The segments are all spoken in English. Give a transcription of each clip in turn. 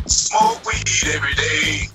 Smoke weed every day.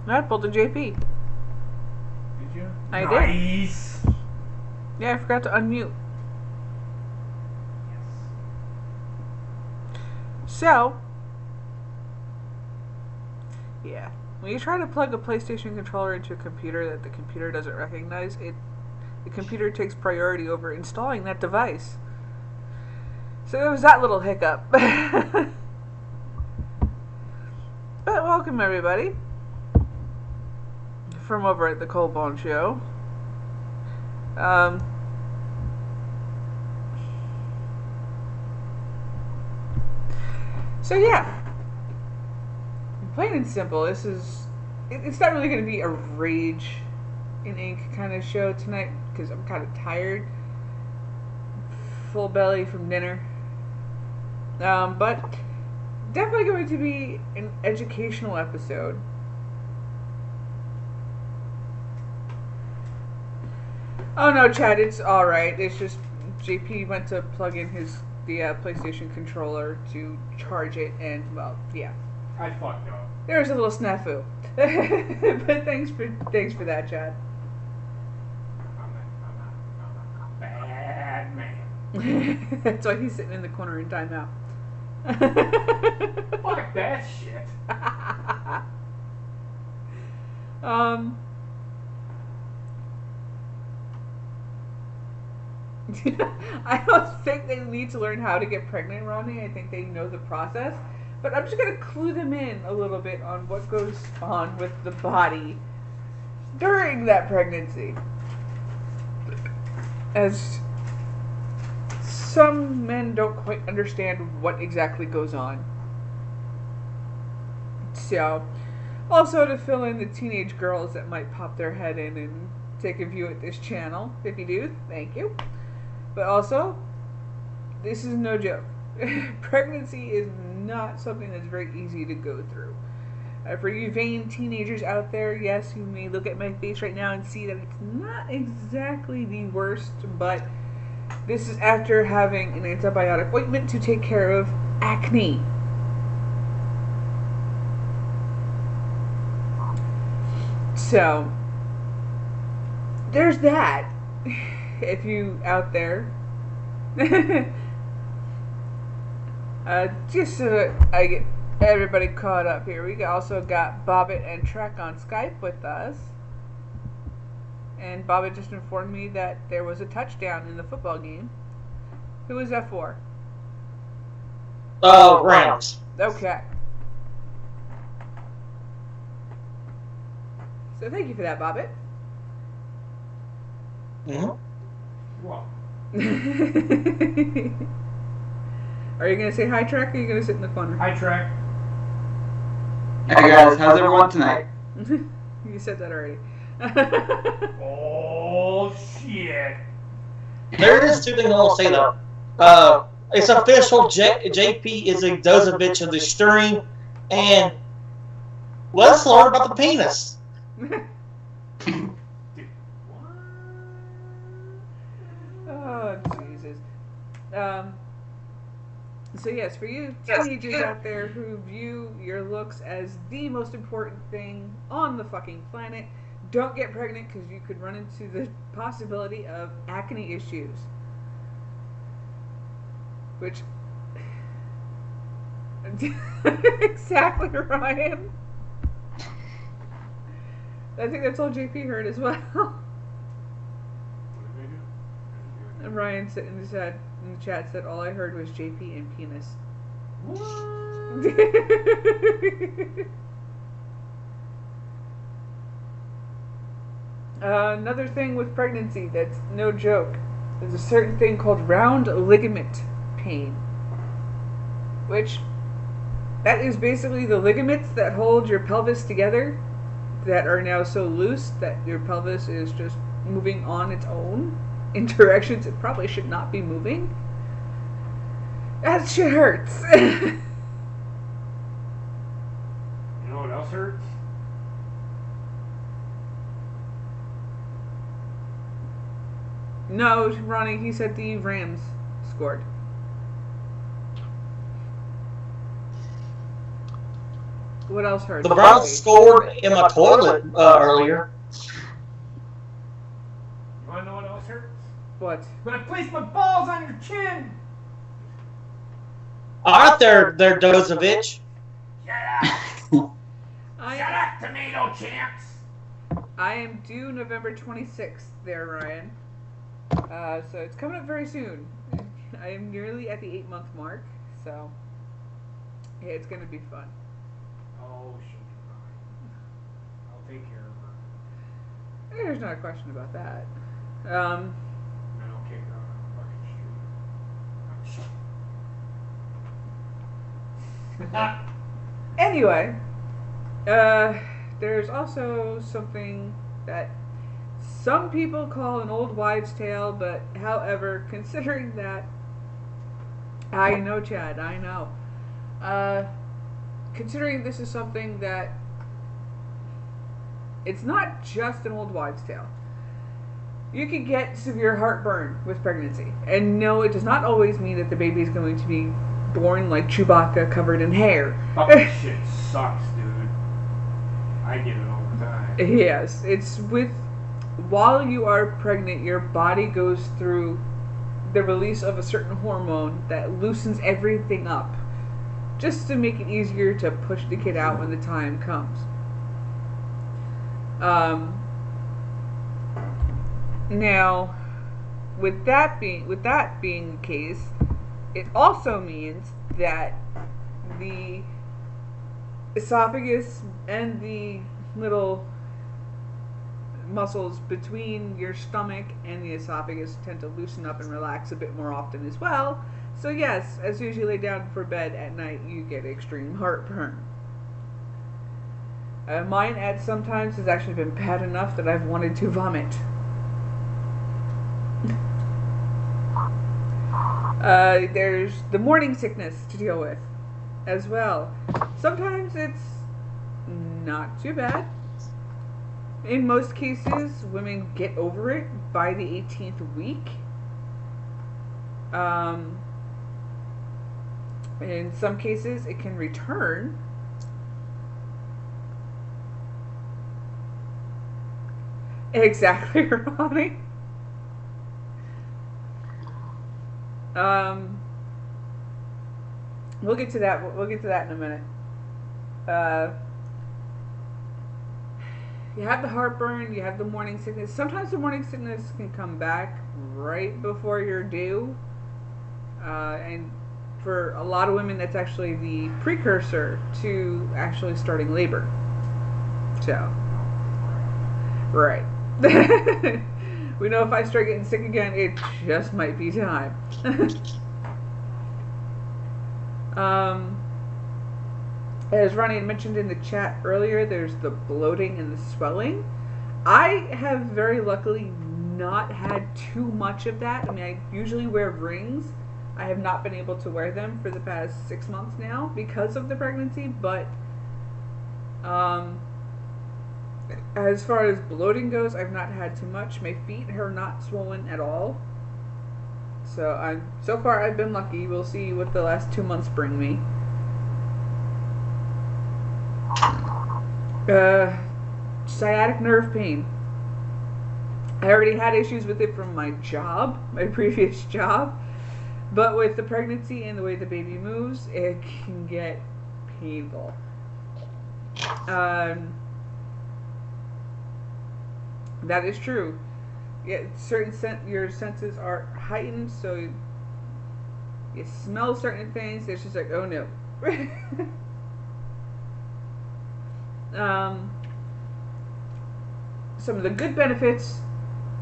I pulled a JP. Did you? I Nice. did. Yeah, I forgot to unmute. Yes. So, yeah. When you try to plug a PlayStation controller into a computer that the computer doesn't recognize, the computer takes priority over installing that device. So there was that little hiccup. But welcome everybody from over at the Cold Bone Show. So yeah, plain and simple, this is, it's not really going to be a rage in ink kind of show tonight because I'm kind of tired, full belly from dinner, but definitely going to be an educational episode. Oh no, Chad, it's alright. It's just JP went to plug in the PlayStation controller to charge it, and well, yeah. I fucked up. There was a little snafu. But thanks for that, Chad. I'm a bad man. That's why he's sitting in the corner in timeout. Fuck that shit. I don't think they need to learn how to get pregnant, Ronnie. I think they know the process. But I'm just going to clue them in a little bit on what goes on with the body during that pregnancy. As some men don't quite understand what exactly goes on. So, also to fill in the teenage girls that might pop their head in and take a view at this channel. If you do, thank you. But also, this is no joke. Pregnancy is not something that's very easy to go through. For you vain teenagers out there, yes, you may look at my face right now and see that it's not exactly the worst, but this is after having an antibiotic ointment to take care of acne. So, there's that. If you out there, just so that I get everybody caught up here, we also got Bobbit and Trek on Skype with us. And Bob had just informed me that there was a touchdown in the football game. Who was that for? Rams. Okay. So thank you for that, Bobbit. Mm-hmm. Well, Are you going to say hi, Track, or are you going to sit in the corner? hi, Track. Hey guys, how's everyone tonight? You said that already. Oh, shit. There is two things I want to say though. It's official. JP is a Dozovich of the stream, and let's learn about the penis. Dude, what? Oh, Jesus. So yes, for you teenagers out there who view your looks as the most important thing on the fucking planet, don't get pregnant because you could run into the possibility of acne issues. Which... Exactly, Ryan. I think that's all JP heard as well. What did they do? And Ryan said in the chat said all I heard was JP and penis. What? Another thing with pregnancy that's no joke. There's a certain thing called round ligament pain, which that is basically the ligaments that hold your pelvis together that are now so loose that your pelvis is just moving on its own in directions it probably should not be moving. That shit hurts. You know what else hurts? No, Ronnie, he said the Rams scored. What else hurts? The Browns scored in my toilet earlier. You want to know what else hurts? What? When I place my balls on your chin. All right, there, Dozovich. Shut up. Shut up, tomato champs. I am due November 26th there, Ryan. So it's coming up very soon. I am nearly at the 8-month mark, so yeah, it's going to be fun. Oh, she'll be fine. I'll take care of her. There's not a question about that. And I'll kick her on the fucking street. Anyway, there's also something that some people call an old wives' tale, but however, considering that, I know, Chad, I know. Considering this is something that it's not just an old wives' tale. You can get severe heartburn with pregnancy. And no, it does not always mean that the baby is going to be born like Chewbacca covered in hair. Fucking shit sucks, dude. I get it all the time. Yes, it's with... While you are pregnant, your body goes through the release of a certain hormone that loosens everything up. Just to make it easier to push the kid out when the time comes. Now, with that being the case, it also means that the esophagus and the little muscles between your stomach and the esophagus tend to loosen up and relax a bit more often as well. So yes, as soon as you lay down for bed at night, you get extreme heartburn. Mine at sometimes has actually been bad enough that I've wanted to vomit. There's the morning sickness to deal with as well. Sometimes it's not too bad. In most cases, women get over it by the 18th week. In some cases, it can return. Exactly, Ronnie. We'll get to that. We'll get to that in a minute. you have the heartburn, you have the morning sickness. Sometimes the morning sickness can come back right before you're due. And for a lot of women, that's actually the precursor to actually starting labor. So, right. We know if I start getting sick again, it just might be time. As Ronnie had mentioned in the chat earlier, there's the bloating and the swelling. I have very luckily not had too much of that. I mean, I usually wear rings. I have not been able to wear them for the past 6 months now because of the pregnancy, but as far as bloating goes, I've not had too much. My feet are not swollen at all. So so far I've been lucky. We'll see what the last 2 months bring me. Sciatic nerve pain. I already had issues with it from my job, my previous job. But with the pregnancy and the way the baby moves, it can get painful. That is true. Yeah, your senses are heightened, so you smell certain things. It's just like, oh no. Some of the good benefits,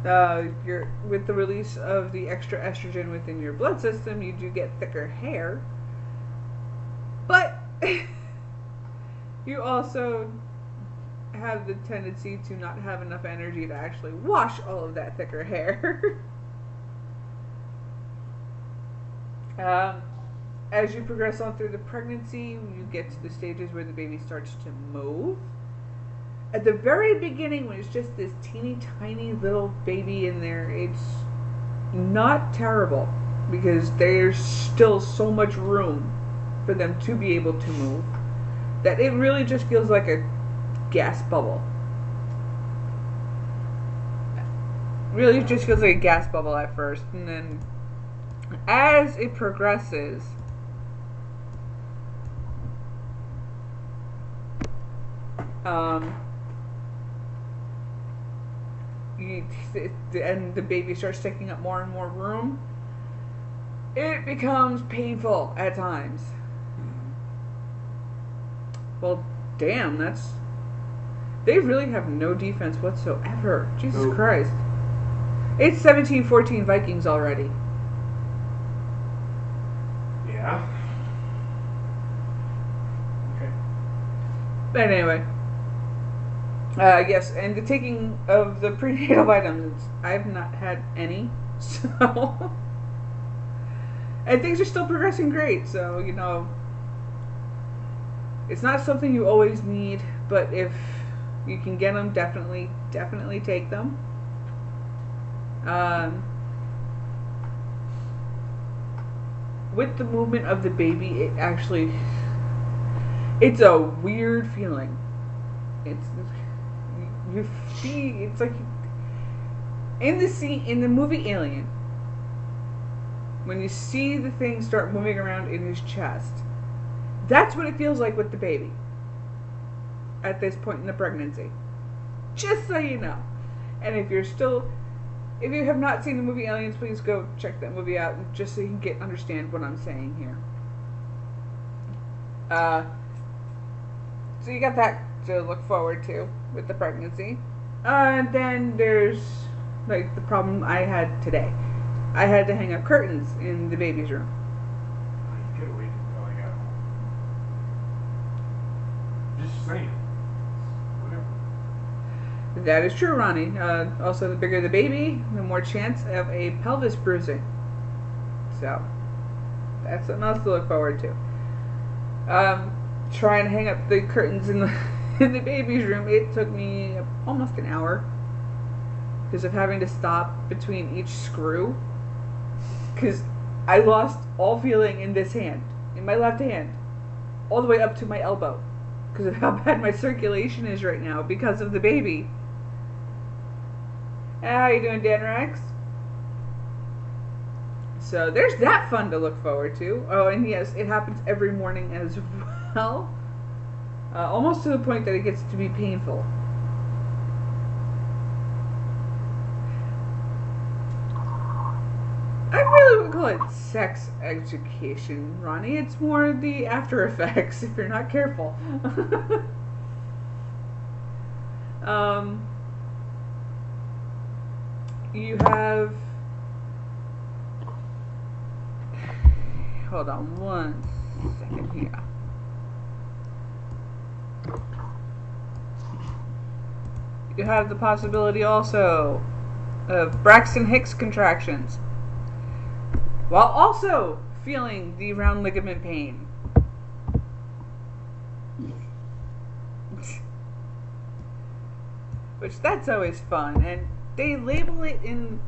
with the release of the extra estrogen within your blood system, you do get thicker hair. But you also have the tendency to not have enough energy to actually wash all of that thicker hair. As you progress on through the pregnancy, you get to the stages where the baby starts to move. At the very beginning, when it's just this teeny tiny little baby in there, it's not terrible because there's still so much room for them to be able to move that it really just feels like a gas bubble. Really just feels like a gas bubble at first, and then as it progresses, and the baby starts taking up more and more room, it becomes painful at times. Well, damn, they really have no defense whatsoever. Jesus Christ. It's 17-14 Vikings already. Yeah. Okay. But anyway. Yes, and the taking of the prenatal vitamins, I've not had any, so. And things are still progressing great, so, you know, it's not something you always need, but if you can get them, definitely take them. With the movement of the baby, it's a weird feeling. It's like in the movie Alien, when you see the thing start moving around in his chest, that's what it feels like with the baby at this point in the pregnancy. Just so you know. And if you have not seen the movie Aliens, please go check that movie out, just so you can understand what I'm saying here. So you got that to look forward to with the pregnancy. And then there's like the problem I had today. I had to hang up curtains in the baby's room. You could have waited until I got home. Just saying. Whatever. That is true, Ronnie. Also, the bigger the baby, the more chance of a pelvis bruising. So, that's something else to look forward to. Trying to hang up the curtains in the baby's room, it took me almost an hour because of having to stop between each screw, because I lost all feeling in this hand, in my left hand, all the way up to my elbow because of how bad my circulation is right now because of the baby. How you doing, Dan Rex? So there's that fun to look forward to. Oh, and yes, it happens every morning as well. Almost to the point that it gets to be painful. call it sex education, Ronnie. It's more the after effects if you're not careful. You have... Hold on one second here. You have the possibility also of Braxton Hicks contractions, while also feeling the round ligament pain. Which, that's always fun. And they label it in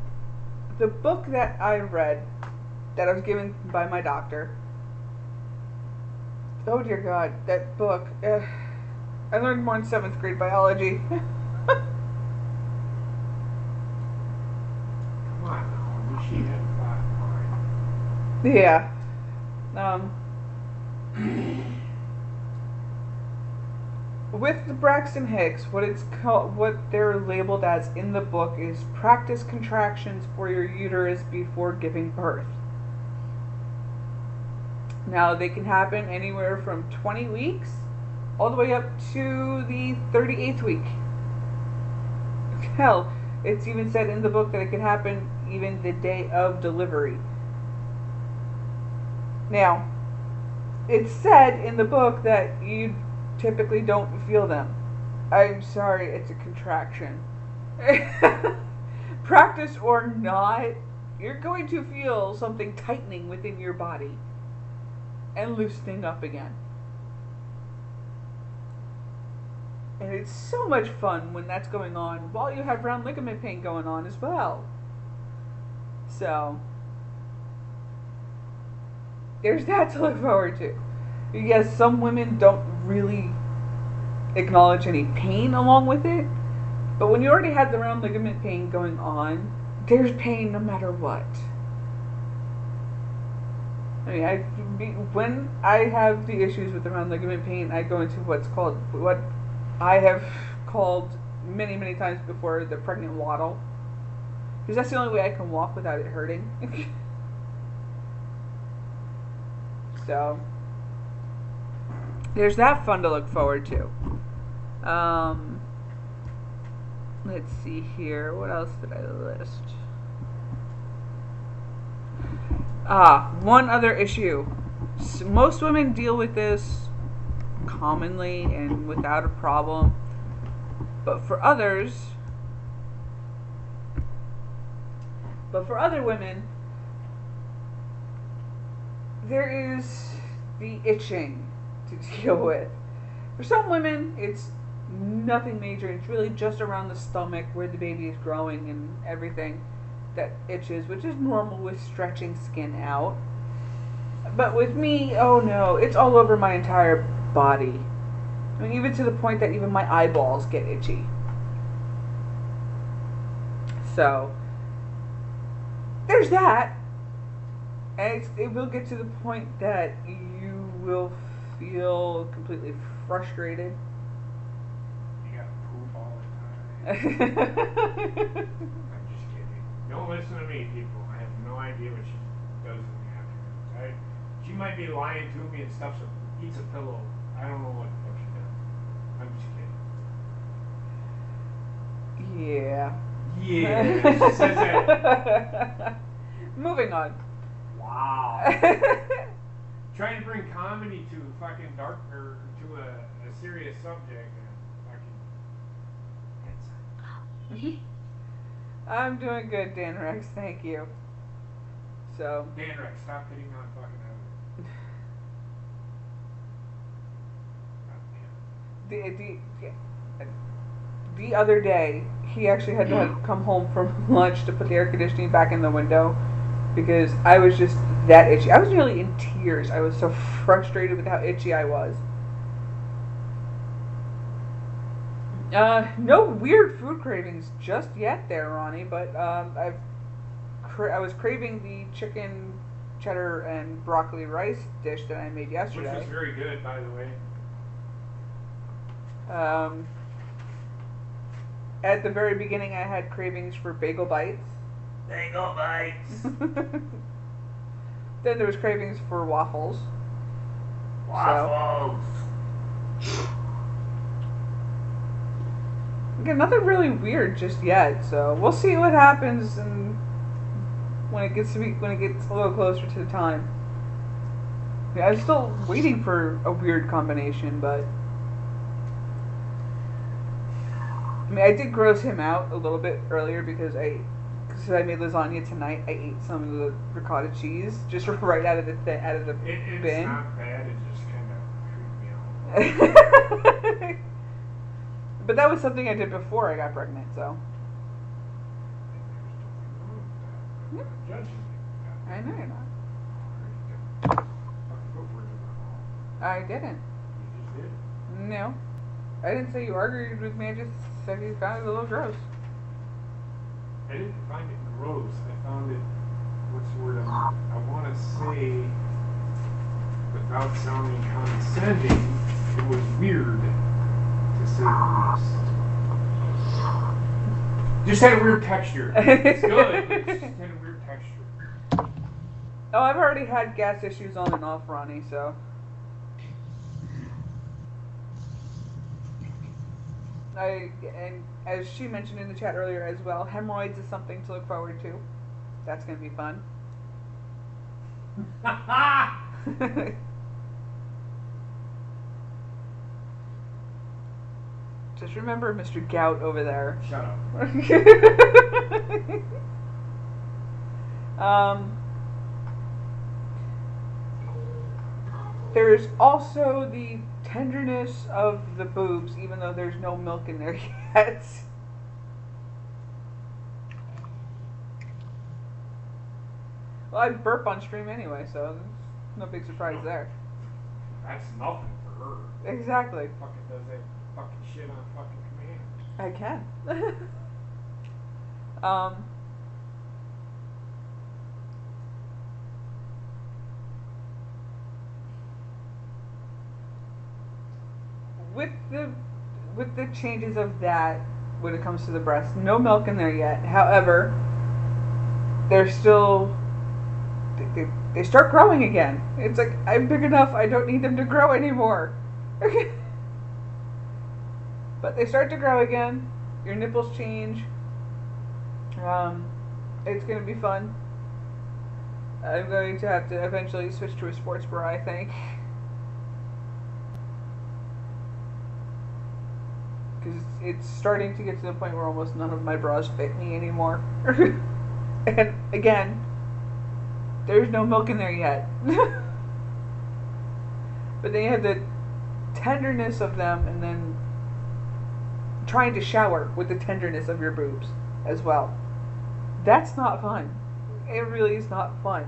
the book that I read, that I was given by my doctor. Oh dear God, that book. I learned more in 7th grade biology. Yeah. With the Braxton Hicks, what they're labeled as in the book is practice contractions for your uterus before giving birth. Now, they can happen anywhere from 20 weeks all the way up to the 38th week. Hell, it's even said in the book that it can happen even the day of delivery. Now, it's said in the book that you typically don't feel them. I'm sorry, it's a contraction. Practice or not, you're going to feel something tightening within your body and loosening up again. And it's so much fun when that's going on while you have round ligament pain going on as well. So, there's that to look forward to. Yes, some women don't really acknowledge any pain along with it, but when you already had the round ligament pain going on, there's pain no matter what. I mean, when I have the issues with the round ligament pain, I go into what I have called many, many times before the pregnant waddle, because that's the only way I can walk without it hurting. So, there's that fun to look forward to. Let's see here. What else did I list? One other issue. Most women deal with this commonly and without a problem. But for other women, there is the itching to deal with. For some women, it's nothing major. It's really just around the stomach where the baby is growing and everything that itches, which is normal with stretching skin out. But with me, oh no, it's all over my entire body. I mean, even to the point that even my eyeballs get itchy. So, there's that. And it will get to the point that you will feel completely frustrated. You got poop all the time. I'm just kidding. Don't listen to me, people. I have no idea what she does in the afternoon. Right? She might be lying to me and stuff, so eats a pillow. I don't know what the fuck she does. I'm just kidding. Yeah. Yeah. She says that. Moving on. Wow. Trying to bring comedy to fucking dark, or to a serious subject, and fucking. I'm doing good, Dan Rex. Thank you. So. Dan Rex, stop hitting on fucking The other day, he actually had to come home from lunch to put the air conditioning back in the window because I was just that itchy. I was nearly in tears. I was so frustrated with how itchy I was. No weird food cravings just yet there, Ronnie, but I was craving the chicken cheddar and broccoli rice dish that I made yesterday. Which was very good, by the way. At the very beginning, I had cravings for bagel bites. Bagel bites. Then there was cravings for waffles. Waffles. Again, nothing really weird just yet, so we'll see what happens and when it gets a little closer to the time. Yeah, I'm still waiting for a weird combination, but I mean, I did gross him out a little bit earlier because I made lasagna tonight. I ate some of the ricotta cheese just right out of the bin. It's not bad. It just kind of creeped me out. But that was something I did before I got pregnant, so. I'm not judging you. I know you're not. I didn't. You just did. No. I didn't say you argued with me, I just said you found it a little gross. I didn't find it gross. I found it, what's the word I want to say, without sounding condescending, it was weird, to say the least. Just had a weird texture. It's good, but it just had a weird texture. Oh, I've already had gas issues on and off, Ronnie, so. And as she mentioned in the chat earlier as well, hemorrhoids is something to look forward to. That's going to be fun. Just remember Mr. Gout over there. Shut up. There's also the tenderness of the boobs, even though there's no milk in there yet. Well, I burp on stream anyway, so no big surprise there. That's nothing for her. Exactly. Fucking does that fucking shit on fucking command. I can. With the changes of that when it comes to the breast, no milk in there yet. However, they're still they start growing again. It's like, I'm big enough, I don't need them to grow anymore. But they start to grow again. Your nipples change. It's going to be fun. I'm going to have to eventually switch to a sports bra, I think. Because it's starting to get to the point where almost none of my bras fit me anymore. And again, there's no milk in there yet. But then you have the tenderness of them, and then trying to shower with the tenderness of your boobs as well. That's not fun. It really is not fun.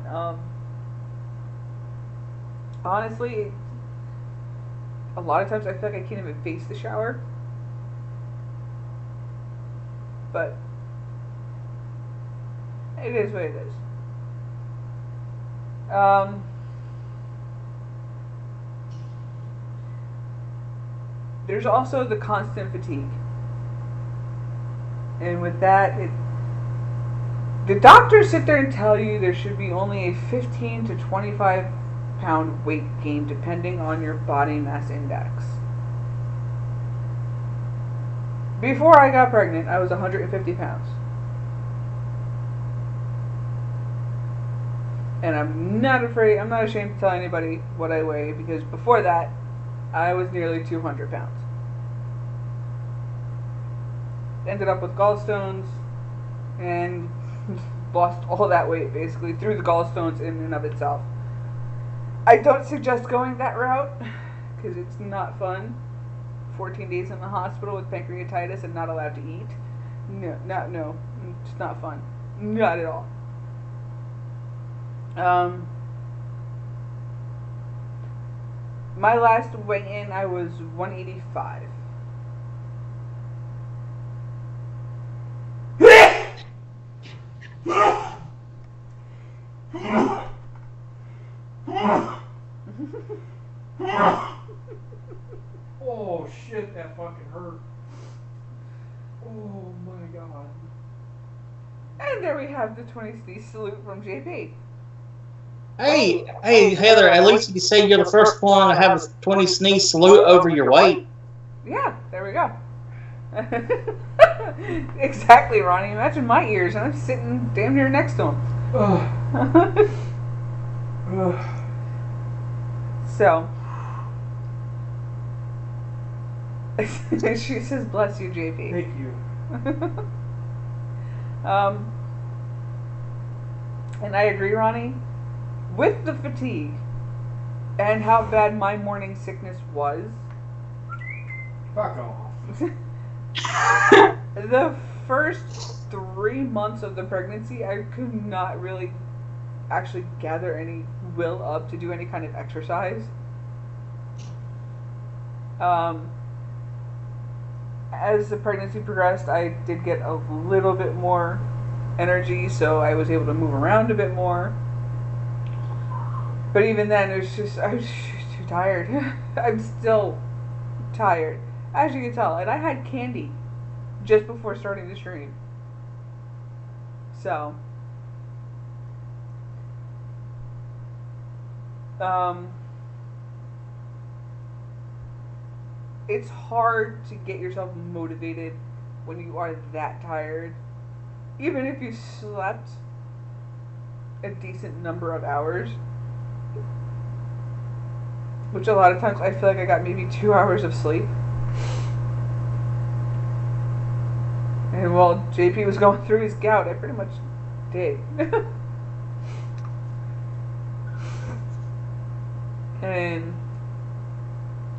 Honestly, a lot of times I feel like I can't even face the shower. But it is what it is. There's also the constant fatigue. And with that, the doctors sit there and tell you there should be only a 15 to 25 pound weight gain depending on your body mass index. Before I got pregnant, I was 150 pounds. And I'm not ashamed to tell anybody what I weigh, because before that, I was nearly 200 pounds. Ended up with gallstones and lost all that weight basically through the gallstones in and of itself. I don't suggest going that route because it's not fun. 14 days in the hospital with pancreatitis and not allowed to eat. No, it's not fun. Not at all. My last weigh-in, I was 185. Oh shit, that fucking hurt. Oh my god. And there we have the 20 sneeze salute from JP. Hey, Heather, at least you can say you're the first one to have a 20 sneeze salute over your weight. Yeah, there we go. Exactly, Ronnie. Imagine my ears, and I'm sitting damn near next to him. So, she says, "Bless you, JP." Thank you. And I agree, Ronnie, with the fatigue and how bad my morning sickness was. Fuck off. The first 3 months of the pregnancy, I could not really actually gather any will up to do any kind of exercise. As the pregnancy progressed, I did get a little bit more energy, so I was able to move around a bit more. But even then, I was just too tired. I'm still tired, as you can tell. And I had candy just before starting the stream. So, it's hard to get yourself motivated when you are that tired. Even if you slept a decent number of hours, which a lot of times I feel like I got maybe 2 hours of sleep. And while JP was going through his gout, I pretty much did. And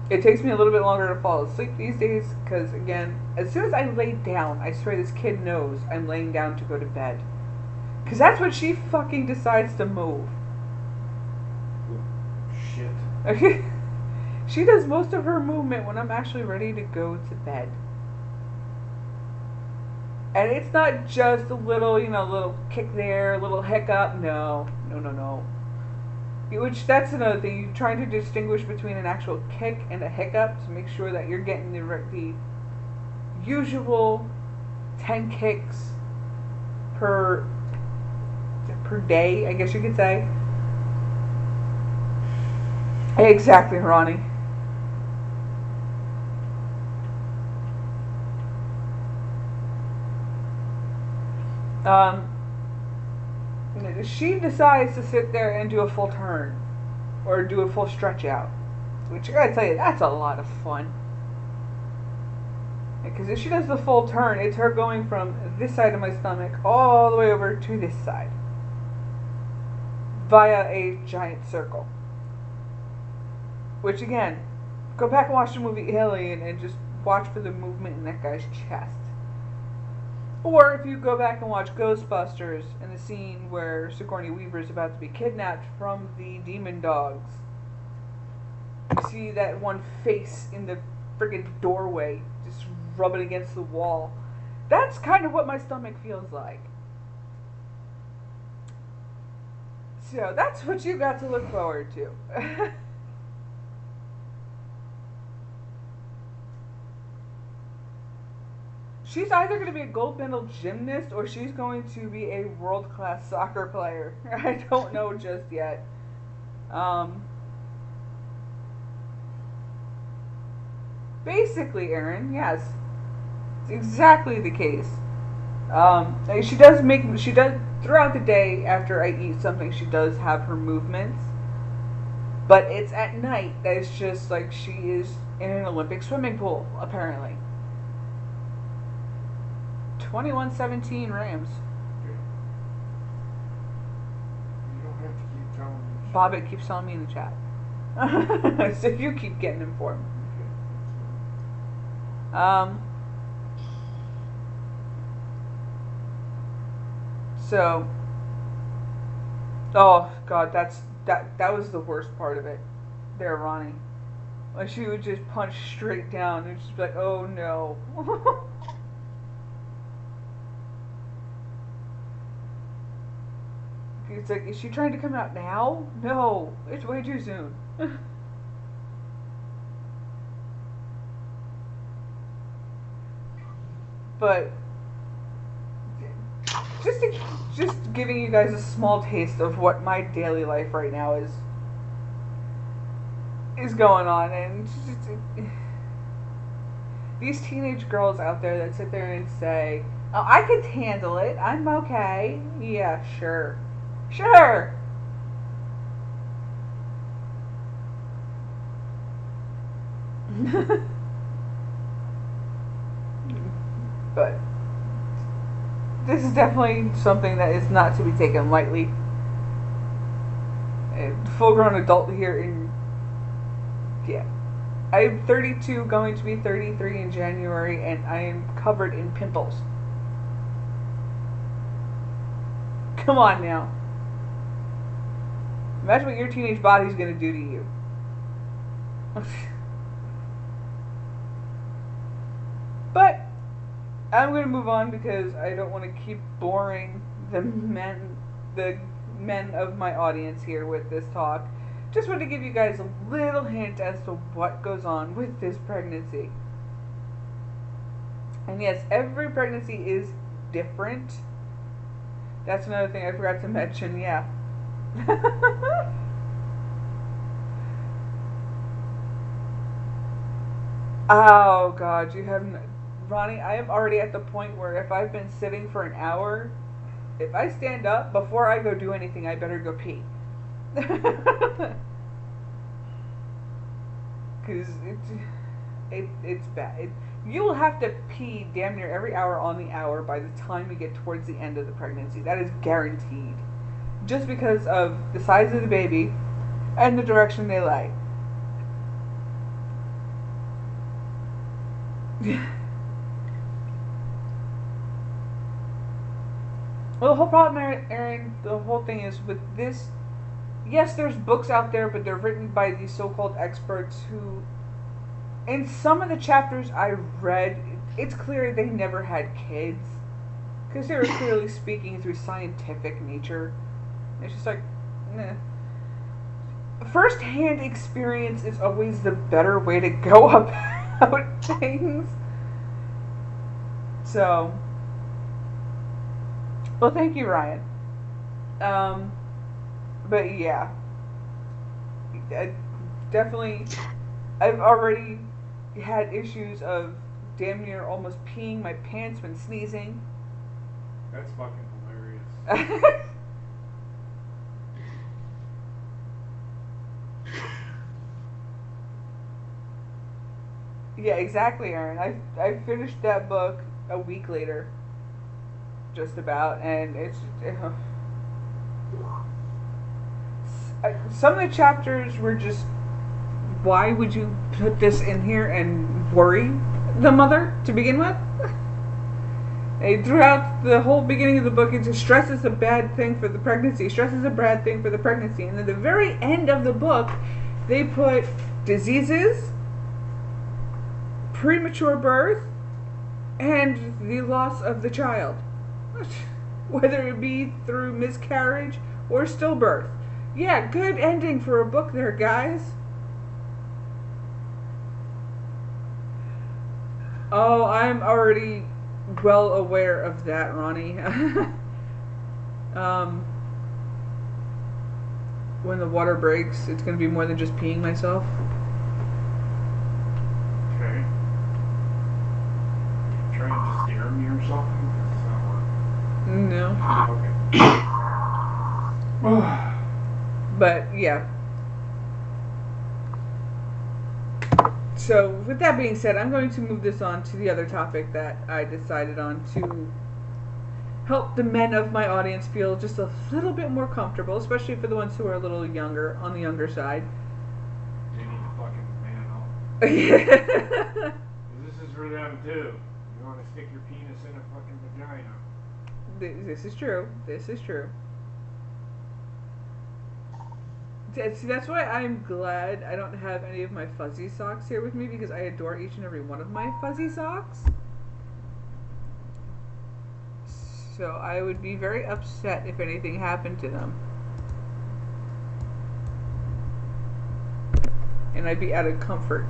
it takes me a little bit longer to fall asleep these days because, again, as soon as I lay down, I swear this kid knows I'm laying down to go to bed. Because that's when she fucking decides to move. Shit. Okay? She does most of her movement when I'm actually ready to go to bed. And it's not just a little, little kick there, a little hiccup. No. Which, that's another thing. You're trying to distinguish between an actual kick and a hiccup to make sure that you're getting the usual 10 kicks per day, I guess you could say. Exactly, Ronnie. She decides to sit there and do a full turn or do a full stretch out, which I gotta tell you, that's a lot of fun. Because if she does the full turn, it's her going from this side of my stomach all the way over to this side via a giant circle. Which, again, go back and watch the movie Alien and just watch for the movement in that guy's chest. Or if you go back and watch Ghostbusters and the scene where Sigourney Weaver is about to be kidnapped from the demon dogs, you see that one face in the friggin' doorway just rubbing against the wall. That's kind of what my stomach feels like. So that's what you got to look forward to. She's either going to be a gold medal gymnast or she's going to be a world-class soccer player. I don't know just yet. Basically, Aaron, yes. It's exactly the case. She does, throughout the day after I eat something, she does have her movements. But it's at night that it's just like she is in an Olympic swimming pool, apparently. 21-17 Rams. You don't have to keep telling me. Bobbit keeps telling me in the chat. So you keep getting informed. So, oh god, that was the worst part of it. There, Ronnie. Like, she would just punch straight down and just be like, oh no. It's like, is she trying to come out now? No, it's way too soon. But just giving you guys a small taste of what my daily life right now is going on, and these teenage girls out there that sit there and say, "Oh, I can handle it. I'm okay." Yeah, sure. Sure. But this is definitely something that is not to be taken lightly. A full-grown adult here in, yeah. I'm 32, going to be 33 in January, and I am covered in pimples. Come on now. Imagine what your teenage body's going to do to you. But I'm going to move on because I don't want to keep boring the men of my audience here with this talk. Just want to give you guys a little hint as to what goes on with this pregnancy. And yes, every pregnancy is different. That's another thing I forgot to mention, yeah. Oh God, you haven't... Ronnie, I am already at the point where if I've been sitting for an hour, if I stand up, before I go do anything, I better go pee. Because it's bad. You will have to pee damn near every hour on the hour by the time you get towards the end of the pregnancy. That is guaranteed. Just because of the size of the baby and the direction they lay. Well, the whole problem, Aaron, the whole thing is with this, yes, there's books out there, but they're written by these so-called experts who, in some of the chapters I read, it's clear they never had kids. Because they were clearly speaking through scientific nature. It's just like, nah. First-hand experience is always the better way to go about things. So... Well, thank you, Ryan. But yeah, I've already had issues of damn near almost peeing my pants when sneezing. That's fucking hilarious. Yeah, exactly, Aaron. I finished that book a week later. Just about, and it's some of the chapters were just, why would you put this in here and worry the mother to begin with? And throughout the whole beginning of the book, it just stress is a bad thing for the pregnancy. Stress is a bad thing for the pregnancy, and at the very end of the book, they put diseases, premature birth, and the loss of the child. Whether it be through miscarriage or stillbirth. Yeah, good ending for a book there, guys. Oh, I'm already well aware of that, Ronnie. When the water breaks, it's going to be more than just peeing myself. Okay. You trying to scare me or something? No. Okay. But, yeah. So, with that being said, I'm going to move this on to the other topic that I decided on to help the men of my audience feel just a little bit more comfortable, especially for the ones who are a little younger, on the younger side. They need to fucking man up. Yeah. This is for them, too. You want to stick your penis in a fucking vagina. This is true. This is true. See, that's why I'm glad I don't have any of my fuzzy socks here with me, because I adore each and every one of my fuzzy socks. So I would be very upset if anything happened to them. And I'd be out of comfort.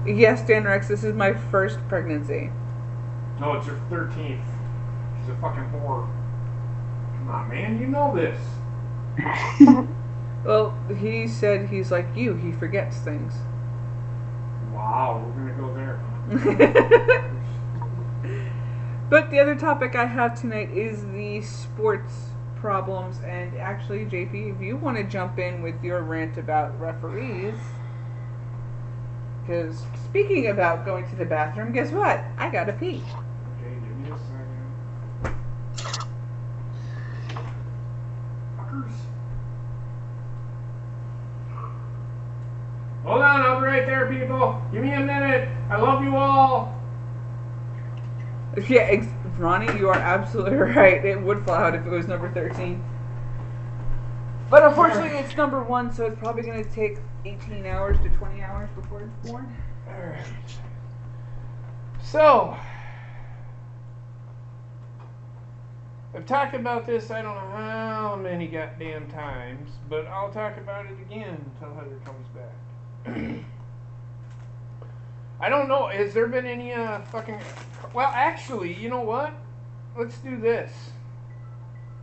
Yes, Dan Rex, this is my first pregnancy. No, it's her 13th. She's a fucking whore. Come on, man, you know this. Well, he said he's like you. He forgets things. Wow, we're gonna go there. But the other topic I have tonight is the sports problems. And actually, JP, if you want to jump in with your rant about referees, because speaking about going to the bathroom, guess what? I gotta pee. Okay, give me a second. Fuckers. Hold on, I'll be right there, people. Give me a minute. I love you all. Yeah, Ronnie, you are absolutely right. It would fly out if it was number 13. But unfortunately, it's number 1, so it's probably going to take 18 hours to 20 hours before it's born. Alright. So, I've talked about this I don't know how many goddamn times, but I'll talk about it again until Heather comes back. I don't know, has there been any fucking... Well, actually, you know what? Let's do this.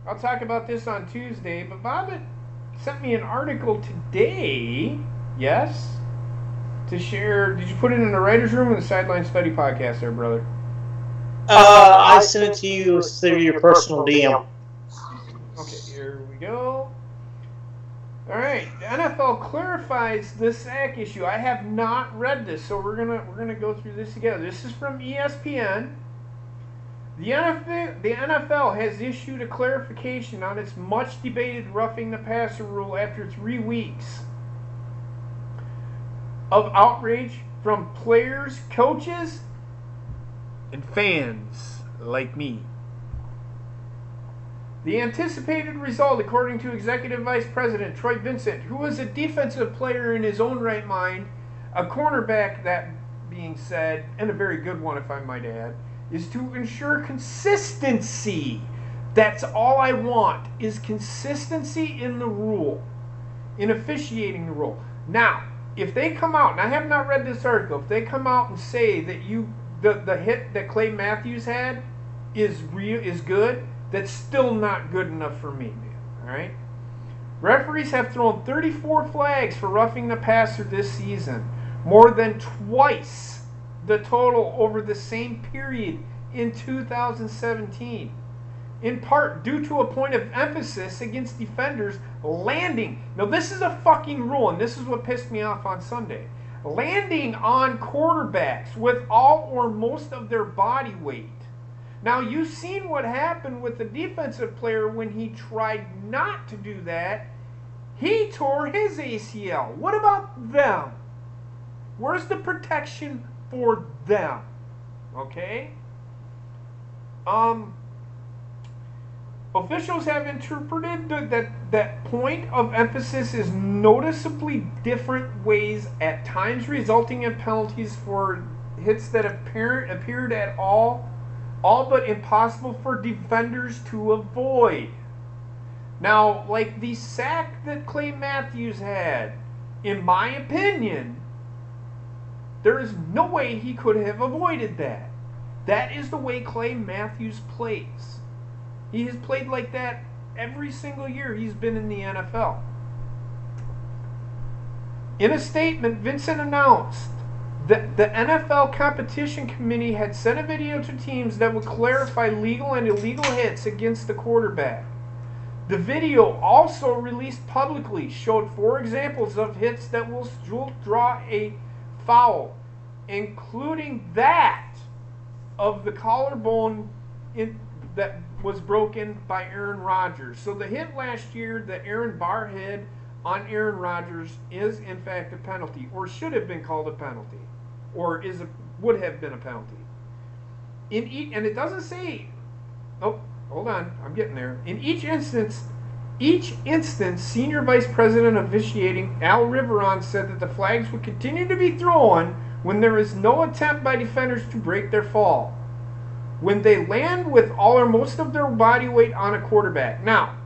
I'll talk about this on Tuesday, but Bob sent me an article today, yes, to share. Did you put it in the writer's room or the Sideline Study podcast there, brother? I sent it to you through your personal DM. Okay, here we go. All right, the NFL clarifies the sack issue. I have not read this, so we're gonna go through this together. This is from ESPN. The NFL has issued a clarification on its much-debated roughing the passer rule after 3 weeks of outrage from players, coaches, and fans like me. The anticipated result, according to Executive Vice President Troy Vincent, who was a defensive player in his own right mind, a cornerback, that being said, and a very good one if I might add, is to ensure consistency. That's all I want, is consistency in the rule, in officiating the rule. Now, if they come out, and I have not read this article, if they come out and say that the hit that Clay Matthews had is good, that's still not good enough for me, man. All right? Referees have thrown 34 flags for roughing the passer this season, more than twice the total over the same period in 2017, in part due to a point of emphasis against defenders landing. Now, this is a fucking rule, and this is what pissed me off on Sunday. Landing on quarterbacks with all or most of their body weight. Now, you've seen what happened with the defensive player when he tried not to do that. He tore his ACL. What about them? Where's the protection for them? Okay? Officials have interpreted that point of emphasis is noticeably different ways at times, resulting in penalties for hits that appeared at all but impossible for defenders to avoid. Now, like the sack that Clay Matthews had, in my opinion, there is no way he could have avoided that. That is the way Clay Matthews plays. He has played like that every single year he's been in the NFL. In a statement, Vincent announced that the NFL Competition Committee had sent a video to teams that would clarify legal and illegal hits against the quarterback. The video, also released publicly, showed 4 examples of hits that will draw a foul, including that of the collarbone that was broken by Aaron Rodgers. So the hit last year that Aaron Barr had on Aaron Rodgers is in fact a penalty, or should have been called a penalty, or would have been a penalty. And it doesn't say. Oh, hold on, I'm getting there. In each instance, Senior Vice President of Officiating Al Riveron said that the flags would continue to be thrown when there is no attempt by defenders to break their fall, when they land with all or most of their body weight on a quarterback. Now,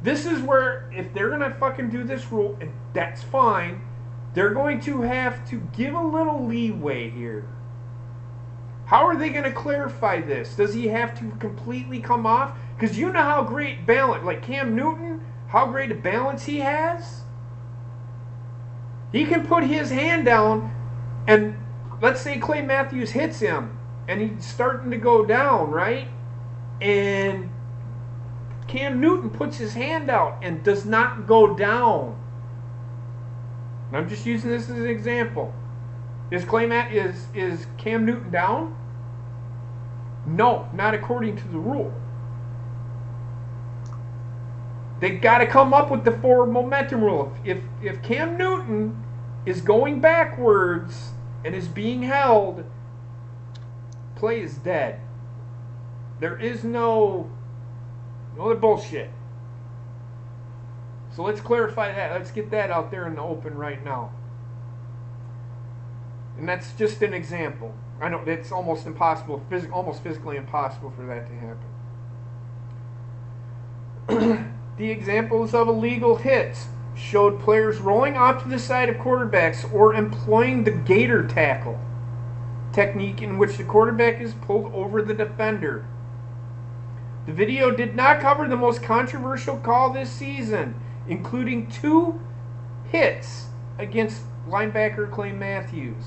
this is where, if they're going to fucking do this rule, and that's fine, they're going to have to give a little leeway here. How are they going to clarify this? Does he have to completely come off? Because you know how great balance, like Cam Newton, how great a balance he has. He can put his hand down, and let's say Clay Matthews hits him, and he's starting to go down, right? And Cam Newton puts his hand out and does not go down. And I'm just using this as an example. Is Cam Newton down? No, not according to the rule. They got to come up with the forward momentum rule. If Cam Newton is going backwards and is being held, play is dead. There is no other bullshit. So let's clarify that. Let's get that out there in the open right now. And that's just an example. I know it's almost impossible, almost physically impossible for that to happen. The examples of illegal hits showed players rolling off to the side of quarterbacks or employing the gator tackle technique in which the quarterback is pulled over the defender. The video did not cover the most controversial call this season, including 2 hits against linebacker Clay Matthews.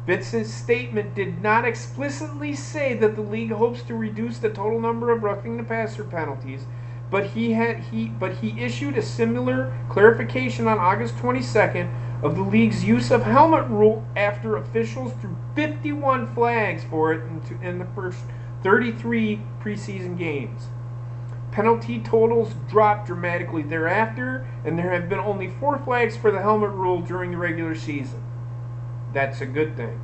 Vincent's statement did not explicitly say that the league hopes to reduce the total number of roughing the passer penalties, but he issued a similar clarification on August 22nd of the league's use of helmet rule after officials threw 51 flags for it in the first 33 preseason games. Penalty totals dropped dramatically thereafter, and there have been only 4 flags for the helmet rule during the regular season. That's a good thing.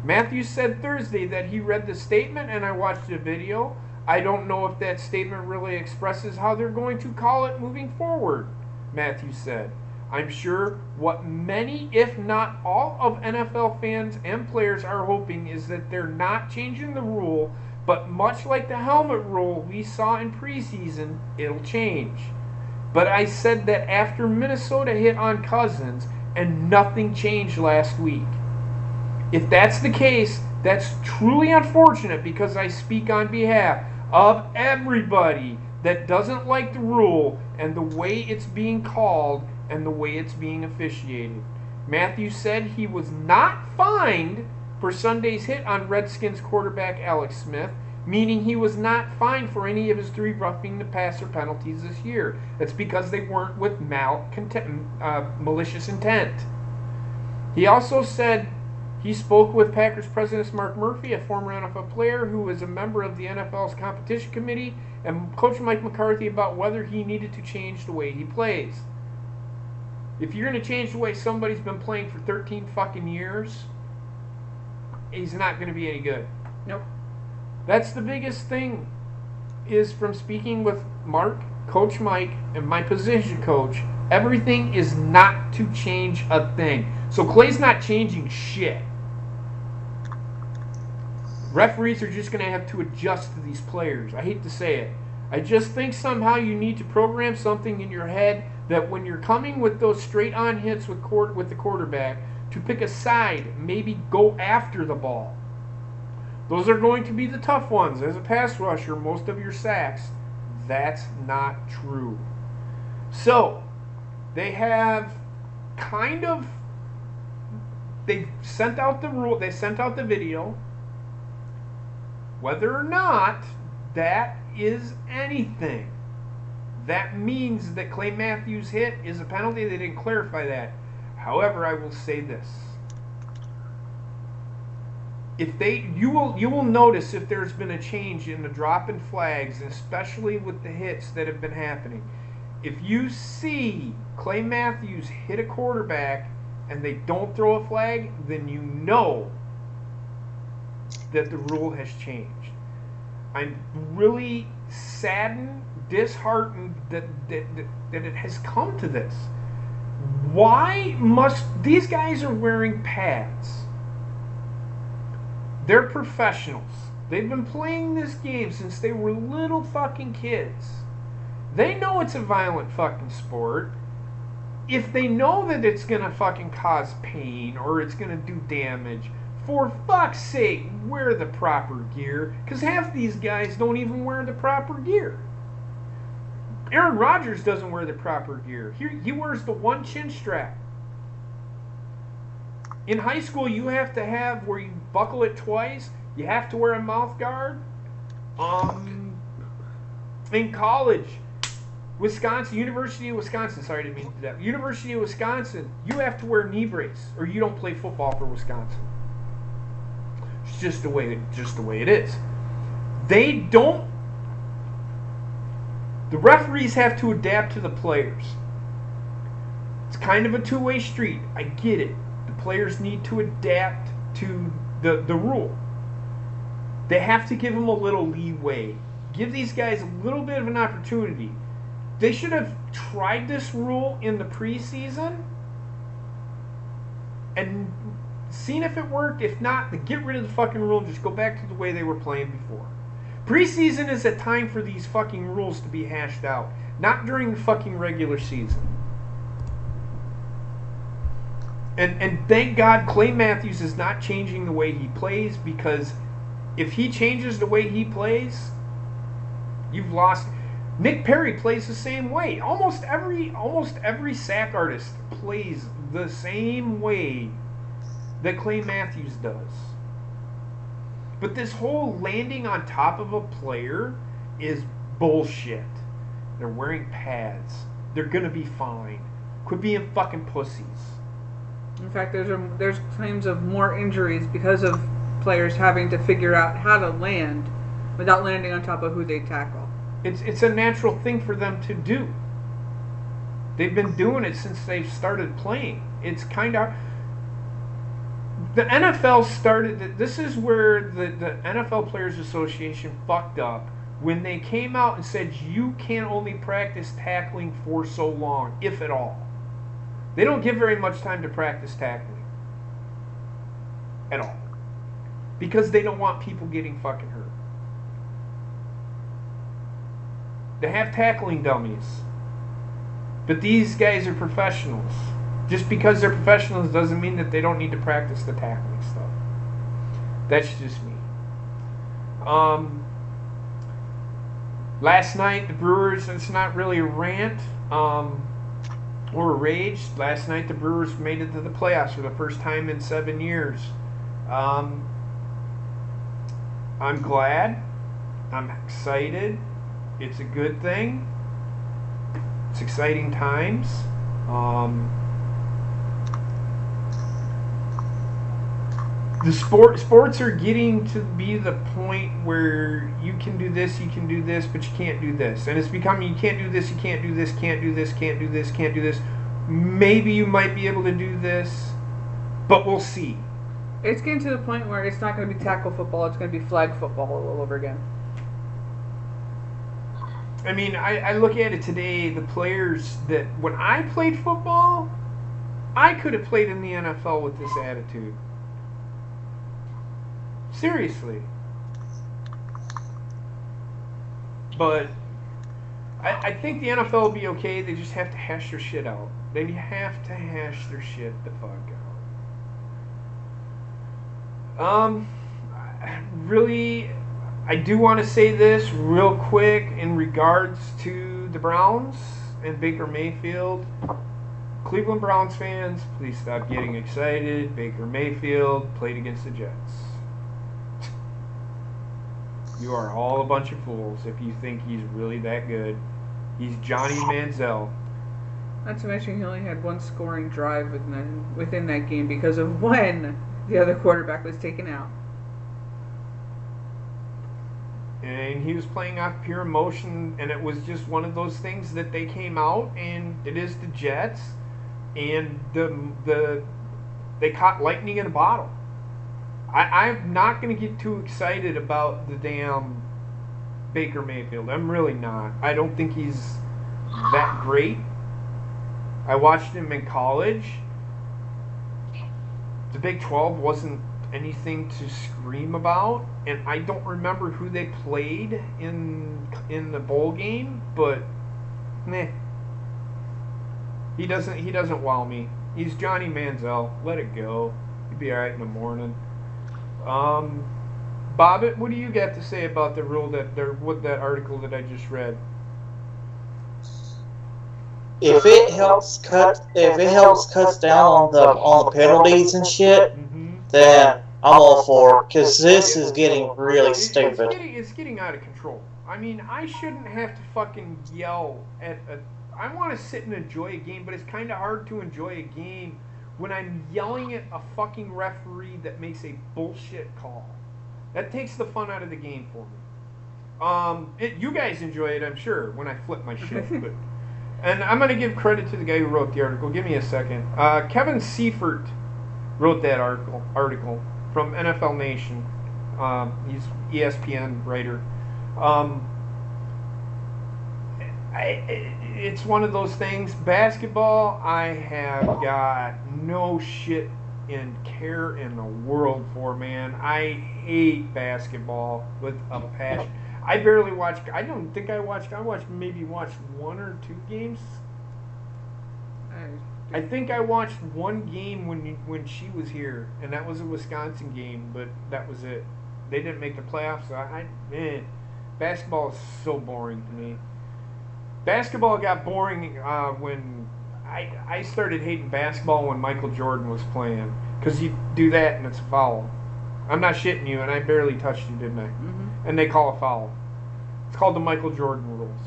Matthews said Thursday that he read the statement and I watched the video. I don't know if that statement really expresses how they're going to call it moving forward, Matthews said. I'm sure what many, if not all, of NFL fans and players are hoping is that they're not changing the rule, but much like the helmet rule we saw in preseason, it'll change. But I said that after Minnesota hit on Cousins and nothing changed last week. If that's the case, that's truly unfortunate because I speak on behalf of everybody that doesn't like the rule and the way it's being called and the way it's being officiated. Matthews said he was not fined for Sunday's hit on Redskins quarterback Alex Smith, meaning he was not fined for any of his 3 roughing the passer penalties this year. That's because they weren't with malicious intent. He also said he spoke with Packers president Mark Murphy, a former NFL player who is a member of the NFL's competition committee, and Coach Mike McCarthy about whether he needed to change the way he plays. If you're going to change the way somebody's been playing for 13 fucking years, he's not going to be any good. Nope. That's the biggest thing, is from speaking with Mark, Coach Mike, and my position coach, everything is not to change a thing. So Clay's not changing shit. Referees are just going to have to adjust to these players. I hate to say it. I just think somehow you need to program something in your head that when you're coming with those straight-on hits with the quarterback, to pick a side, maybe go after the ball. Those are going to be the tough ones. As a pass rusher, most of your sacks, that's not true. So, they have they sent out the rule, they sent out the video. Whether or not that is anything, that means that Clay Matthews' hit is a penalty. They didn't clarify that. However, I will say this. You will notice if there's been a change in the drop in flags, especially with the hits that have been happening. If you see Clay Matthews hit a quarterback and they don't throw a flag, then you know that the rule has changed. I'm really saddened, disheartened that it has come to this. Why must these guys are wearing pads? They're professionals. They've been playing this game since they were little fucking kids. They know it's a violent fucking sport. If they know that it's gonna fucking cause pain or it's gonna do damage, for fuck's sake, wear the proper gear, because half these guys don't even wear the proper gear. Aaron Rodgers doesn't wear the proper gear. He wears the one chin strap. In high school, you have to have where you buckle it twice. You have to wear a mouth guard. In college, Wisconsin, University of Wisconsin, sorry, I didn't mean to do that. University of Wisconsin, you have to wear a knee brace or you don't play football for Wisconsin. It's just the way it is. The referees have to adapt to the players. It's kind of a two-way street. I get it. The players need to adapt to the rule. They have to give them a little leeway. Give these guys a little bit of an opportunity. They should have tried this rule in the preseason and seen if it worked. If not, then get rid of the fucking rule and just go back to the way they were playing before. Preseason is a time for these fucking rules to be hashed out, not during the fucking regular season. And thank God Clay Matthews is not changing the way he plays, because if he changes the way he plays, you've lost. Nick Perry plays the same way. Almost every sack artist plays the same way that Clay Matthews does. But this whole landing on top of a player is bullshit. They're wearing pads. They're gonna be fine. Quit being fucking pussies. In fact, there's claims of more injuries because of players having to figure out how to land without landing on top of who they tackle. It's a natural thing for them to do. They've been doing it since they've started playing. It's kind of... The NFL started... This is where the NFL Players Association fucked up when they came out and said you can only practice tackling for so long, if at all. They don't give very much time to practice tackling. At all. Because they don't want people getting fucking hurt. They have tackling dummies. But these guys are professionals. Just because they're professionals doesn't mean that they don't need to practice the tackling stuff. That's just me. Last night, the Brewers, it's not really a rant or a rage. Last night, the Brewers made it to the playoffs for the first time in 7 years. I'm glad. I'm excited. It's a good thing. It's exciting times. The sports are getting to be the point where you can do this, but you can't do this. And it's becoming you can't do this, you can't do this, can't do this, can't do this, can't do this. Maybe you might be able to do this, but we'll see. It's getting to the point where it's not going to be tackle football, it's going to be flag football all over again. I mean, I look at it today, the players that, when I played football, I could have played in the NFL with this attitude. Seriously. But I think the NFL will be okay. They just have to hash their shit out. They have to hash their shit the fuck out. Really, I do want to say this real quick in regards to the Browns and Baker Mayfield. Cleveland Browns fans, please stop getting excited. Baker Mayfield played against the Jets. You are all a bunch of fools if you think he's really that good. He's Johnny Manziel. Not to mention he only had one scoring drive within that game because of when the other quarterback was taken out. And he was playing off pure emotion, and it was just one of those things that they came out, and it is the Jets, and they caught lightning in a bottle. I'm not going to get too excited about the damn Baker Mayfield. I'm really not. I don't think he's that great. I watched him in college. The Big 12 wasn't anything to scream about, and I don't remember who they played in the bowl game, but meh. He doesn't wow me. He's Johnny Manziel. Let it go. He'll be alright in the morning. Bobbit, what do you got to say about the rule what that article that I just read? If it helps cuts down on the penalties and shit, then I'm all for it, because this is getting really stupid. It's getting out of control. I mean, I shouldn't have to fucking yell at I want to sit and enjoy a game, but it's kind of hard to enjoy a game when I'm yelling at a fucking referee that makes a bullshit call. That takes the fun out of the game for me. You guys enjoy it, I'm sure, when I flip my shit. And I'm going to give credit to the guy who wrote the article. Give me a second. Kevin Seifert wrote that article from NFL Nation. He's ESPN writer. It's one of those things. Basketball, I have got no shit and care in the world for, man. I hate basketball with a passion. I barely watch. I don't think I watched one or two games. I think I watched one game when she was here, and that was a Wisconsin game, but that was it. They didn't make the playoffs. So basketball is so boring to me. Basketball got boring when I started hating basketball when Michael Jordan was playing, because you do that and it's a foul. I'm not shitting you, and I barely touched you, didn't I? Mm-hmm. And they call a foul. It's called the Michael Jordan rules.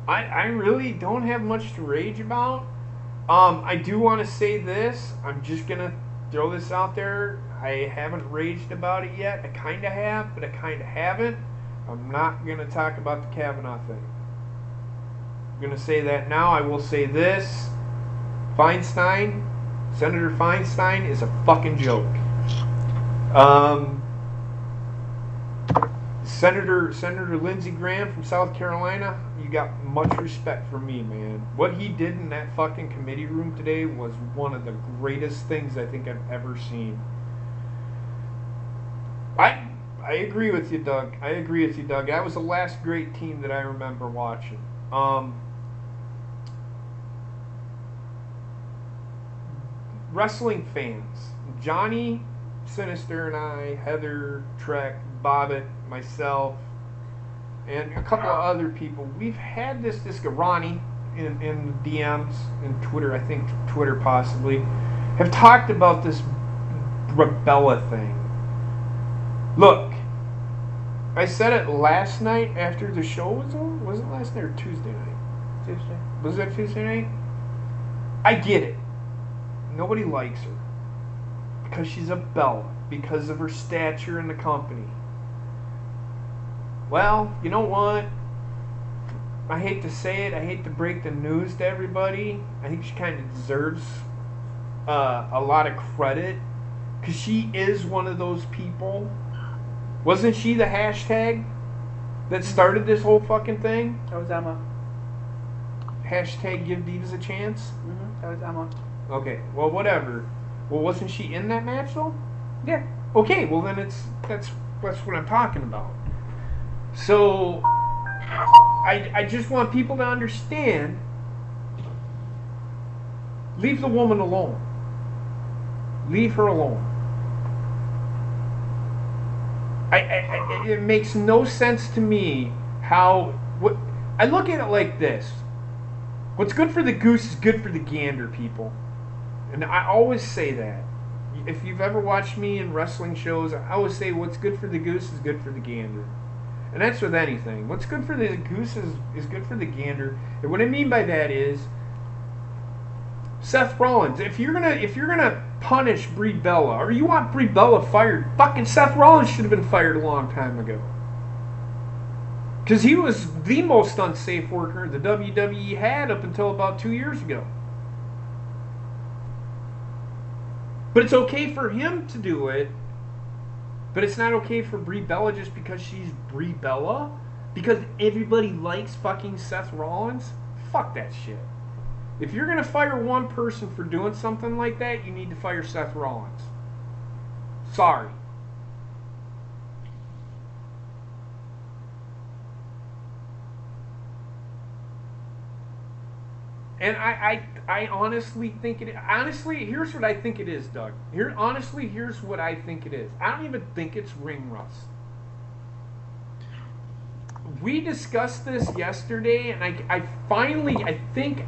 I really don't have much to rage about. I do want to say this. I'm just going to throw this out there. I haven't raged about it yet. I kind of have, but I kind of haven't. I'm not going to talk about the Kavanaugh thing. I'm going to say that now. I will say this. Senator Feinstein is a fucking joke. Senator Lindsey Graham from South Carolina, you got much respect from me, man. What he did in that fucking committee room today was one of the greatest things I think I've ever seen. I agree with you, Doug. That was the last great team that I remember watching. Wrestling fans. Johnny Sinister and I, Heather, Trek, Bobbit, myself, and a couple of other people, we've had this Ronnie in the DMs, in Twitter, I think Twitter possibly, have talked about this Rebella thing. Look, I said it last night after the show was over. Was it last night or Tuesday night? Tuesday. Was that Tuesday night? I get it. Nobody likes her because she's a Bella, because of her stature in the company. Well, you know what? I hate to say it. I hate to break the news to everybody. I think she kind of deserves a lot of credit, because she is one of those people. Wasn't she the hashtag that started this whole fucking thing? That was Emma. Hashtag give Divas a chance? Mm-hmm. That was Emma. Okay, well, whatever. Well, wasn't she in that match, though? Yeah. Okay, well, then that's what I'm talking about. So, I just want people to understand, leave the woman alone. Leave her alone. It makes no sense to me I look at it like this. What's good for the goose is good for the gander, people. And I always say that. If you've ever watched me in wrestling shows, I always say what's good for the goose is good for the gander. And that's with anything. What's good for the goose is good for the gander. And what I mean by that is, Seth Rollins, if you're gonna punish Brie Bella, or you want Brie Bella fired, fucking Seth Rollins should have been fired a long time ago. Because he was the most unsafe worker the WWE had up until about 2 years ago. But it's okay for him to do it, but it's not okay for Brie Bella just because she's Brie Bella? Because everybody likes fucking Seth Rollins? Fuck that shit. If you're going to fire one person for doing something like that, you need to fire Seth Rollins. Sorry. And I honestly think it. Honestly, here's what I think it is, Doug. Here's what I think it is. I don't even think it's ring rust. We discussed this yesterday, and I think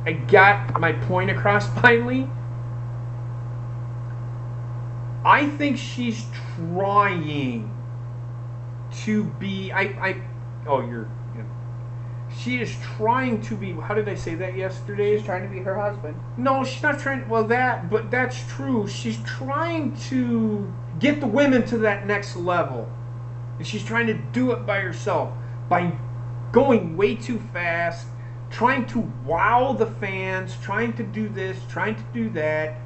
I got my point across finally. I think she's trying to be. She is trying to be. How did I say that yesterday? She's trying to be her husband. No, she's not trying. Well, but that's true. She's trying to get the women to that next level, and she's trying to do it by herself by going way too fast, trying to wow the fans, trying to do this, trying to do that.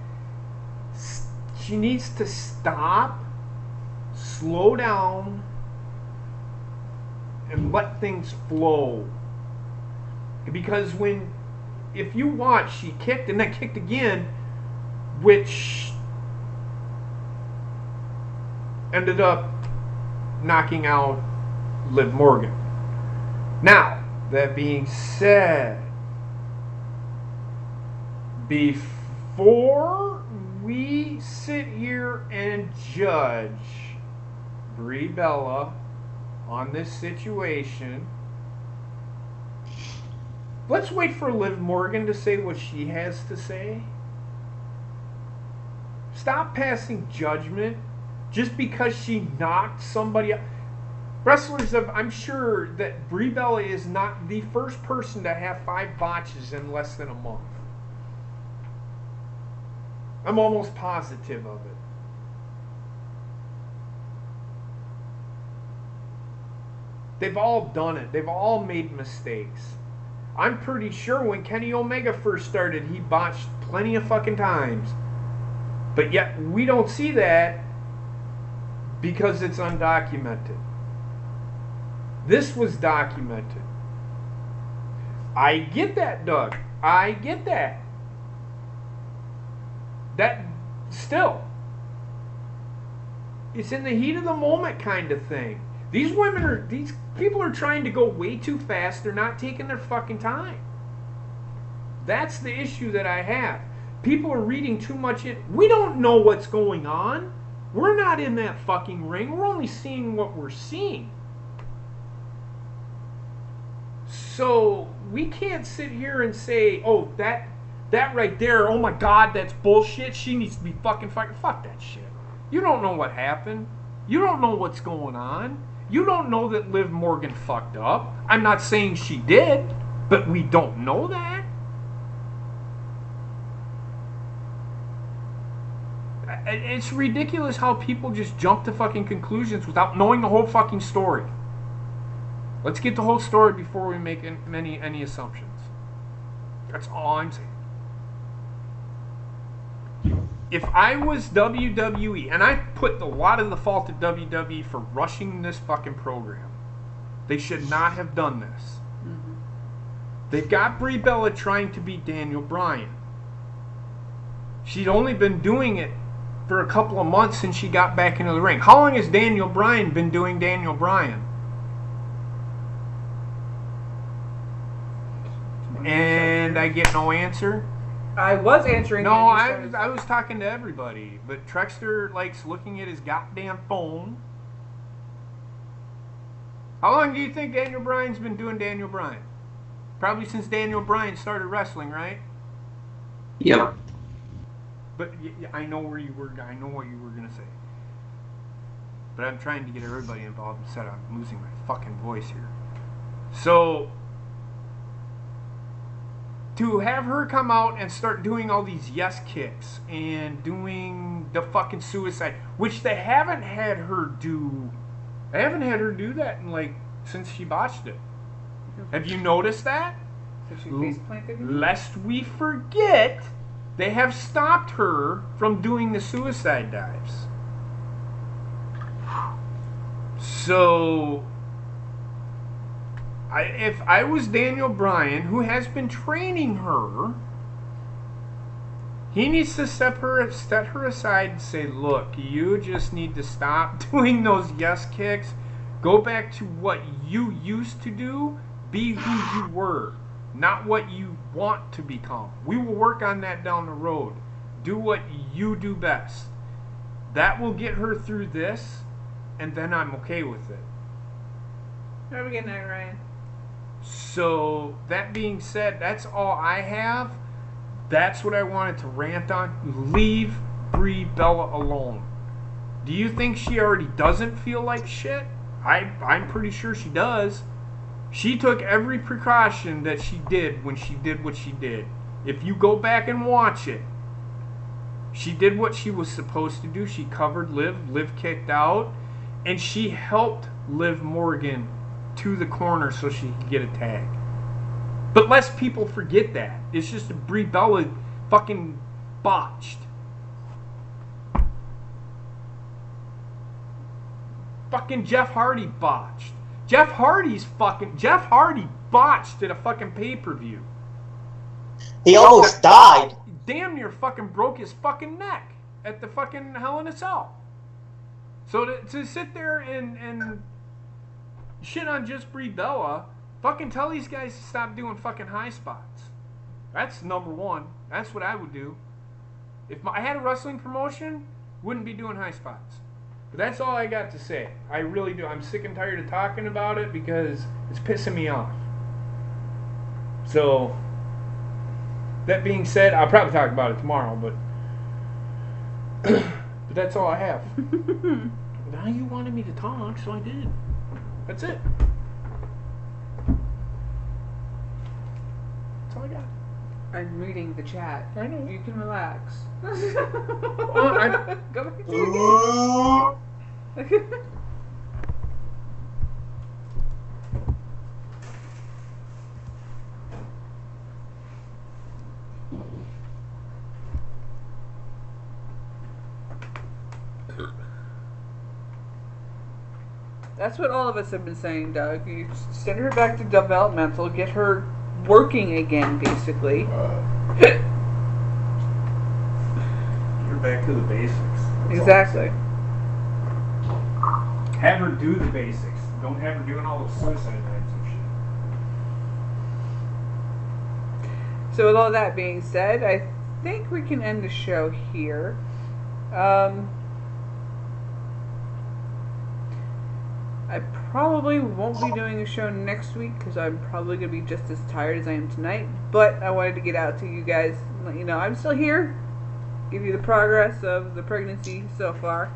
She needs to stop, slow down, and let things flow. Because if you watch, she kicked and then kicked again, which ended up knocking out Liv Morgan. Now, that being said, before we sit here and judge Brie Bella on this situation, let's wait for Liv Morgan to say what she has to say. Stop passing judgment just because she knocked somebody up. Wrestlers I'm sure that Brie Bella is not the first person to have 5 botches in less than a month. I'm almost positive of it. They've all done it. They've all made mistakes. I'm pretty sure when Kenny Omega first started, he botched plenty of fucking times. But yet, we don't see that because it's undocumented. This was documented. I get that, Doug. I get that. That, still, it's in the heat of the moment kind of thing. These people are trying to go way too fast. They're not taking their fucking time. That's the issue that I have. People are reading too much in. We don't know what's going on. We're not in that fucking ring. We're only seeing what we're seeing. So we can't sit here and say, oh, that right there, oh my God, that's bullshit. She needs to be fucking fuck that shit. You don't know what happened. You don't know what's going on. You don't know that Liv Morgan fucked up. I'm not saying she did, but we don't know that. It's ridiculous how people just jump to fucking conclusions without knowing the whole fucking story. Let's get the whole story before we make any assumptions. That's all I'm saying. If I was WWE, and I put a lot of the fault at WWE for rushing this fucking program, they should not have done this. Mm-hmm. They've got Brie Bella trying to be Daniel Bryan. She'd only been doing it for a couple of months since she got back into the ring. How long has Daniel Bryan been doing Daniel Bryan? And I get no answer. I was answering. No, I was talking to everybody, but Trexter likes looking at his goddamn phone. How long do you think Daniel Bryan's been doing Daniel Bryan? Probably since Daniel Bryan started wrestling, right? Yep. But I know where you were. I know what you were gonna say. But I'm trying to get everybody involved instead of losing my fucking voice here. So, to have her come out and start doing all these yes kicks and doing the fucking suicide, which they haven't had her do. They haven't had her do that since she botched it. Have you noticed that? So she face planted me? Lest we forget, they have stopped her from doing the suicide dives. So, if I was Daniel Bryan, who has been training her, he needs to set her aside and say, look, you just need to stop doing those yes kicks. Go back to what you used to do. Be who you were. not what you want to become. We will work on that down the road. Do what you do best. That will get her through this, and then I'm okay with it. Have a good night, Ryan. So, that being said, that's all I have. That's what I wanted to rant on. Leave Brie Bella alone. Do you think she already doesn't feel like shit? I'm pretty sure she does. She took every precaution that she did when she did what she did. If you go back and watch it, she did what she was supposed to do. She covered Liv. Liv kicked out. And she helped Liv Morgan to the corner so she could get a tag. But less people forget that. It's just that Brie Bella fucking botched. Fucking Jeff Hardy botched. Jeff Hardy botched at a fucking pay-per-view. He almost died. Damn near fucking broke his fucking neck at the fucking Hell in a Cell. So to sit there and shit on just Brie Bella, fucking tell these guys to stop doing fucking high spots. That's number one. That's what I would do. If I had a wrestling promotion, wouldn't be doing high spots. But that's all I got to say. I really do. I'm sick and tired of talking about it because it's pissing me off. So, that being said, I'll probably talk about it tomorrow, but but that's all I have. Now you wanted me to talk, so I did. That's it. That's all I got. I'm reading the chat. I know. You can relax. Go back to your game. That's what all of us have been saying, Doug. You send her back to developmental, get her working again, basically. You're back to the basics. That's Exactly. Have her do the basics. Don't have her doing all the suicide types of shit. So with all that being said, I think we can end the show here. I probably won't be doing a show next week because I'm probably going to be just as tired as I am tonight. But I wanted to get out to you guys and let you know I'm still here. Give you the progress of the pregnancy so far.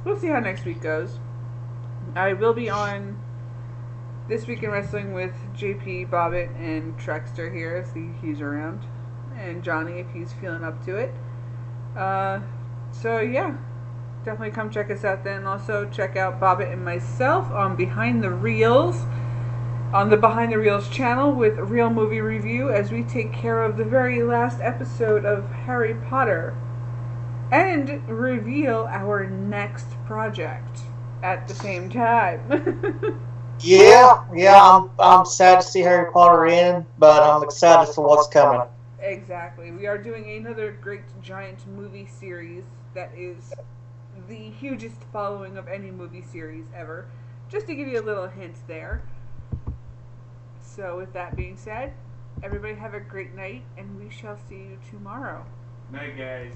We'll see how next week goes. I will be on This Week in Wrestling with JP, Bobbitt, and Trexter here if he's around. And Johnny if he's feeling up to it. So yeah. Definitely come check us out then. Also, check out Bobbitt and myself on Behind the Reels, on the Behind the Reels channel with Real Movie Review as we take care of the very last episode of Harry Potter and reveal our next project at the same time. Yeah, I'm sad to see Harry Potter in, but I'm excited for what's coming. Exactly. We are doing another great giant movie series that is the hugest following of any movie series ever. Just to give you a little hint there. So with that being said, everybody have a great night, and we shall see you tomorrow. Night, guys.